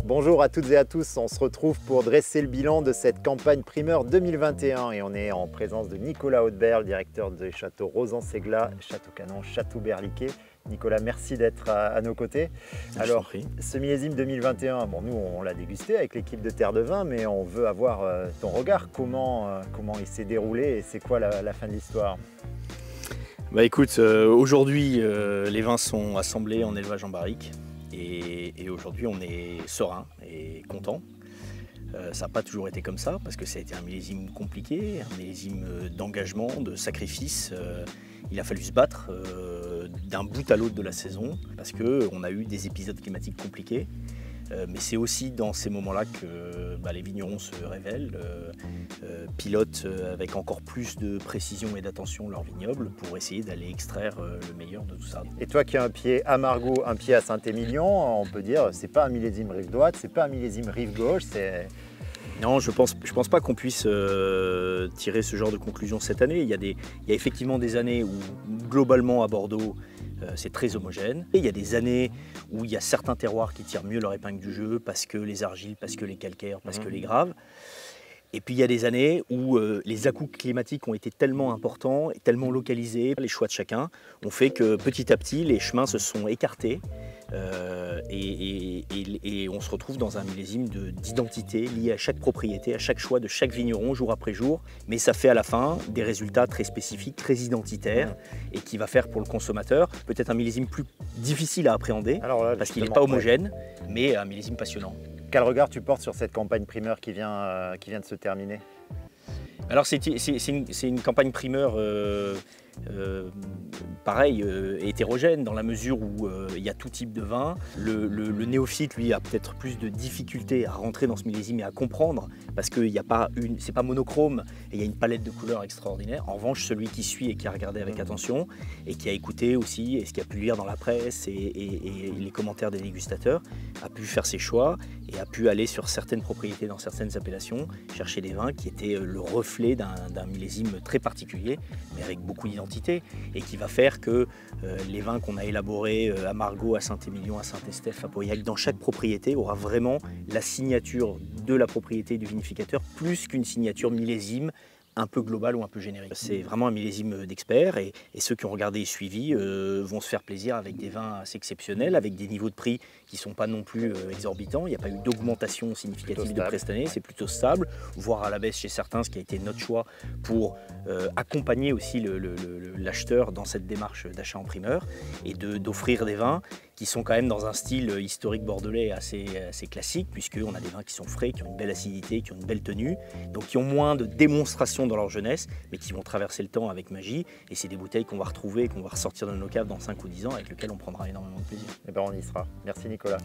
Bonjour à toutes et à tous, on se retrouve pour dresser le bilan de cette campagne primeur 2021 et on est en présence de Nicolas Haudeberg, directeur des châteaux Rozan-Ségla, Château-Canon, Château-Berliquet. Nicolas, merci d'être à nos côtés. Alors, ce millésime 2021, bon, nous on l'a dégusté avec l'équipe de Terre de Vin, mais on veut avoir ton regard. Comment il s'est déroulé et c'est quoi la fin de l'histoire? Bah écoute, aujourd'hui les vins sont assemblés en élevage en barrique. Et aujourd'hui, on est serein et content. Ça n'a pas toujours été comme ça, parce que ça a été un millésime compliqué, un millésime d'engagement, de sacrifice. Il a fallu se battre d'un bout à l'autre de la saison, parce qu'on a eu des épisodes climatiques compliqués. Mais c'est aussi dans ces moments-là que les vignerons se révèlent, pilotent avec encore plus de précision et d'attention leur vignoble pour essayer d'aller extraire le meilleur de tout ça. Et toi qui as un pied à Margaux, un pied à Saint-Émilion, on peut dire c'est pas un millésime rive droite, c'est pas un millésime rive gauche, c'est... Non, je pense pas qu'on puisse tirer ce genre de conclusion cette année. Il y a effectivement des années où globalement à Bordeaux, c'est très homogène. Et il y a des années où il y a certains terroirs qui tirent mieux leur épingle du jeu parce que les argiles, parce que les calcaires, parce que les graves. Et puis il y a des années où les à-coups climatiques ont été tellement importants et tellement localisés, les choix de chacun ont fait que petit à petit les chemins se sont écartés et on se retrouve dans un millésime d'identité lié à chaque propriété, à chaque choix de chaque vigneron jour après jour. Mais ça fait à la fin des résultats très spécifiques, très identitaires et qui va faire pour le consommateur peut-être un millésime plus difficile à appréhender parce qu'il n'est pas homogène, mais un millésime passionnant. Quel regard tu portes sur cette campagne primeur qui vient de se terminer? Alors c'est une campagne primeur pareil, hétérogène dans la mesure où il y a tout type de vin. Le néophyte, lui, a peut-être plus de difficultés à rentrer dans ce millésime et à comprendre parce que c'est pas monochrome et il y a une palette de couleurs extraordinaire. En revanche, celui qui suit et qui a regardé avec attention et qui a écouté aussi et ce qu'il a pu lire dans la presse et les commentaires des dégustateurs a pu faire ses choix et a pu aller sur certaines propriétés dans certaines appellations chercher des vins qui étaient le reflet d'un millésime très particulier mais avec beaucoup d'identité et qui va faire que les vins qu'on a élaborés à Margaux, à Saint-Émilion, à Saint-Estèphe, à Pauillac, dans chaque propriété aura vraiment la signature de la propriété du vinificateur plus qu'une signature millésime un peu global ou un peu générique. C'est vraiment un millésime d'experts et ceux qui ont regardé et suivi vont se faire plaisir avec des vins assez exceptionnels, avec des niveaux de prix qui ne sont pas non plus exorbitants. Il n'y a pas eu d'augmentation significative de prix cette année, c'est plutôt stable, voire à la baisse chez certains, ce qui a été notre choix pour accompagner aussi l'acheteur dans cette démarche d'achat en primeur et d'offrir des vins qui sont quand même dans un style historique bordelais assez classique, puisqu'on a des vins qui sont frais, qui ont une belle acidité, qui ont une belle tenue, donc qui ont moins de démonstration dans leur jeunesse, mais qui vont traverser le temps avec magie. Et c'est des bouteilles qu'on va retrouver et qu'on va ressortir de nos caves dans 5 ou 10 ans, avec lesquelles on prendra énormément de plaisir. Eh ben on y sera. Merci Nicolas.